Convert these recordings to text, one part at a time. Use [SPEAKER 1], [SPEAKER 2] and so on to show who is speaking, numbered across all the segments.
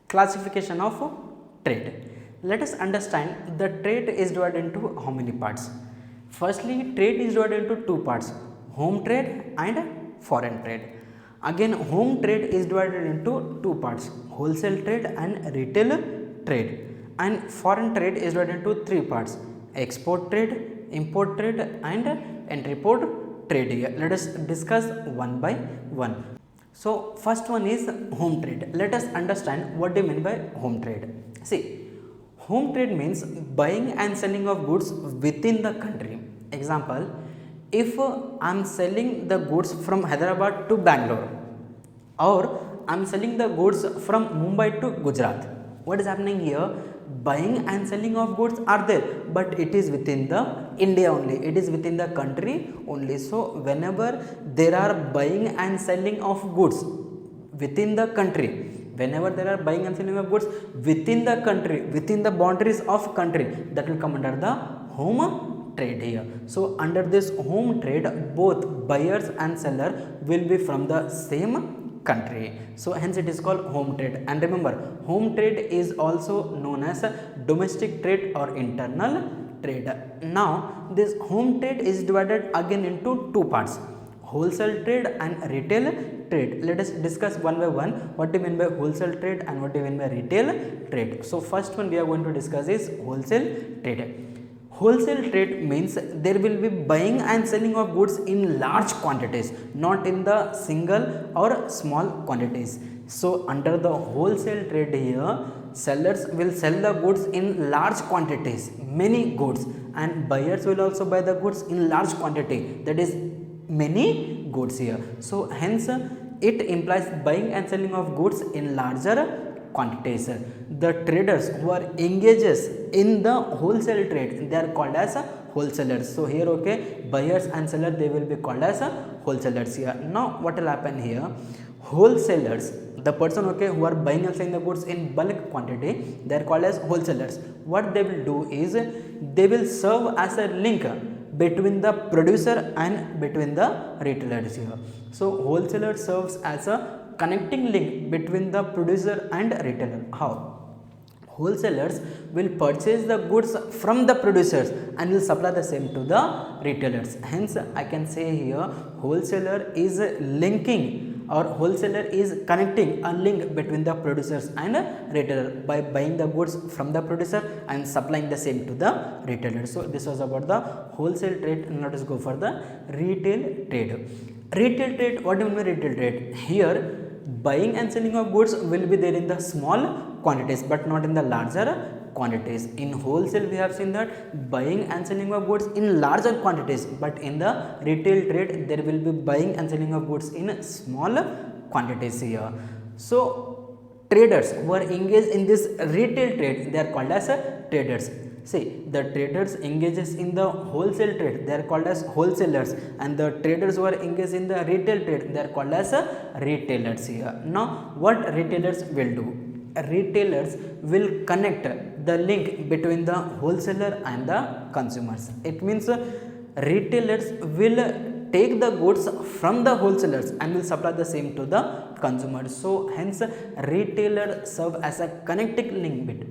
[SPEAKER 1] Classification of trade. Let us understand the trade is divided into how many parts. Firstly, trade is divided into two parts, home trade and foreign trade. Again, home trade is divided into two parts, wholesale trade and retail trade. And foreign trade is divided into three parts, export trade, import trade and entry-port trade. Here, let us discuss one by one. So, first one is home trade. Let us understand what they mean by home trade. See, home trade means buying and selling of goods within the country. Example, if I am selling the goods from Hyderabad to Bangalore, or I am selling the goods from Mumbai to Gujarat, what is happening here? Buying and selling of goods are there, but it is within the India only, it is within the country only. So, whenever there are buying and selling of goods within the country, whenever there are buying and selling of goods within the country, within the boundaries of country, that will come under the home trade here. So, under this home trade, both buyers and seller will be from the same country. So, hence it is called home trade. And remember, home trade is also known as domestic trade or internal trade. Now, this home trade is divided again into two parts, wholesale trade and retail trade. Let us discuss one by one what do you mean by wholesale trade and what do you mean by retail trade. So, first one we are going to discuss is wholesale trade. Wholesale trade means there will be buying and selling of goods in large quantities, not in the single or small quantities. So, under the wholesale trade here, sellers will sell the goods in large quantities, many goods, and buyers will also buy the goods in large quantity, that is many goods here. So, hence it implies buying and selling of goods in larger quantities. The traders who are engages in the wholesale trade, they are called as wholesalers. So, here buyers and seller, they will be called as wholesalers here. Now, what will happen here? Wholesalers, the person who are buying and selling the goods in bulk quantity, they are called as wholesalers. What they will do is they will serve as a link between the producer and between the retailers here. So, wholesaler serves as a connecting link between the producer and retailer. How? Wholesalers will purchase the goods from the producers and will supply the same to the retailers. Hence, I can say here wholesaler is linking, or wholesaler is connecting a link between the producers and retailer by buying the goods from the producer and supplying the same to the retailer. So, this was about the wholesale trade. Now, let us go for the retail trade. Retail trade, what do you mean by retail trade? Here, buying and selling of goods will be there in the small quantities, but not in the larger quantities. In wholesale, we have seen that buying and selling of goods in larger quantities, but in the retail trade, there will be buying and selling of goods in small quantities here. So, traders who are engaged in this retail trade, they are called as traders. See, the traders engages in the wholesale trade, they are called as wholesalers, and the traders who are engaged in the retail trade, they are called as retailers here. Now, what retailers will do? Retailers will connect the link between the wholesaler and the consumers. It means retailers will take the goods from the wholesalers and will supply the same to the consumers. So, hence retailer serve as a connecting link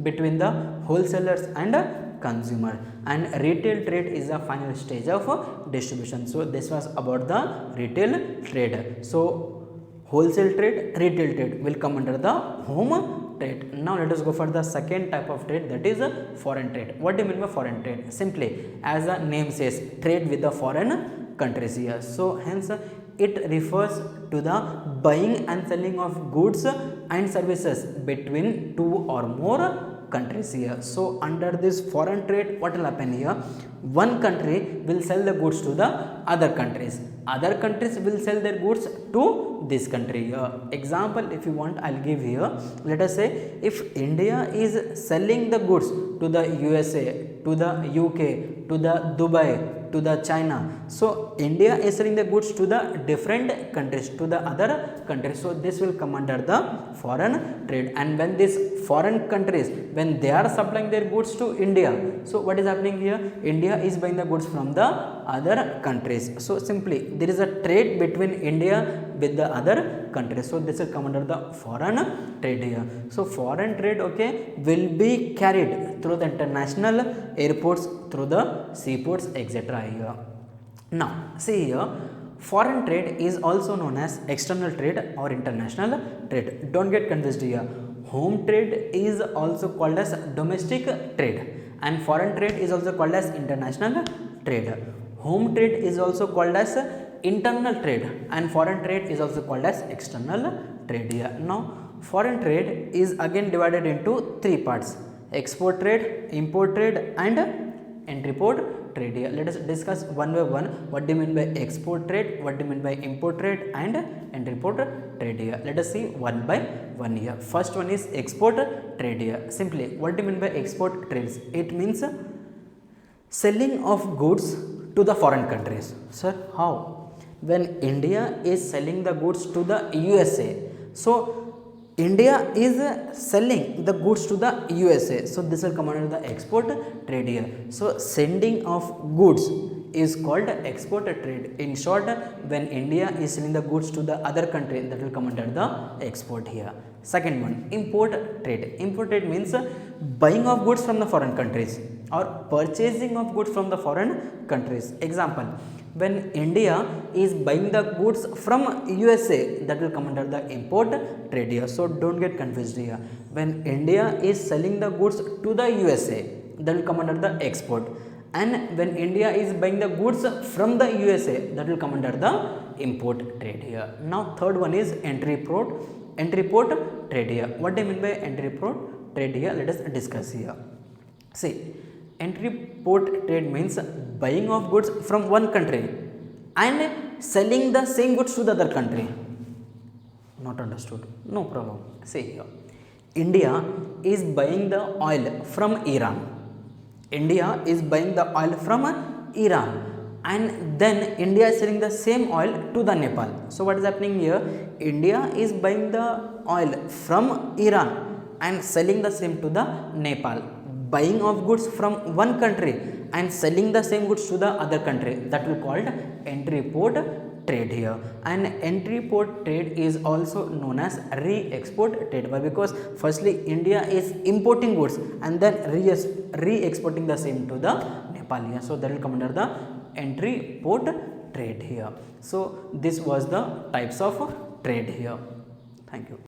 [SPEAKER 1] between the wholesalers and consumer, and retail trade is the final stage of distribution. So, this was about the retail trade. So, wholesale trade, retail trade will come under the home trade. Now, let us go for the second type of trade, that is foreign trade. What do you mean by foreign trade? Simply, as the name says, trade with the foreign countries here. So, hence it refers to the buying and selling of goods and services between two or more countries here. So, under this foreign trade, what will happen here? One country will sell the goods to the other countries. Other countries will sell their goods to this country here. Example, if you want, I will give here. Let us say, if India is selling the goods to the USA, to the UK, to the Dubai, to the China. So, India is selling the goods to the different countries, to the other countries. So, this will come under the foreign trade. And when these foreign countries, when they are supplying their goods to India, so what is happening here? India is buying the goods from the other countries. So, simply there is a trade between India with the other countries. So this will come under the foreign trade here. So foreign trade, okay, will be carried through the international airports, through the seaports, etc. here. Now see here, foreign trade is also known as external trade or international trade. Don't get confused here. Home trade is also called as domestic trade, and foreign trade is also called as international trade. Home trade is also called as internal trade, and foreign trade is also called as external trade here. Now foreign trade is again divided into three parts: export trade, import trade, and entry port trade here. Let us discuss one by one. What do you mean by export trade, what do you mean by import trade, and entry port trade here. Let us see one by one here. First one is export trade here. Simply, what do you mean by export trades? It means selling of goods to the foreign countries. Sir, how? When India is selling the goods to the USA, so India is selling the goods to the USA, so this will come under the export trade here. So sending of goods is called export trade. In short, when India is selling the goods to the other country, that will come under the export here. Second one, import trade. Import trade means buying of goods from the foreign countries or purchasing of goods from the foreign countries. Example, when India is buying the goods from USA, that will come under the import trade here. So don't get confused here. When India is selling the goods to the USA, that will come under the export, and when India is buying the goods from the USA, that will come under the import trade here. Now third one is entry port trade here. What do I mean by entry port trade here? Let us discuss here. See, entry port trade means buying of goods from one country and selling the same goods to the other country. Not understood? No problem. See here, India is buying the oil from Iran. India is buying the oil from Iran, and then India is selling the same oil to the Nepal. So what is happening here? India is buying the oil from Iran and selling the same to the Nepal. Buying of goods from one country and selling the same goods to the other country, that will called entry port trade here. And entry port trade is also known as re-export trade. Why? Because firstly India is importing goods and then re-exporting the same to the Nepal here. So that will come under the entry port trade here. So this was the types of trade here. Thank you.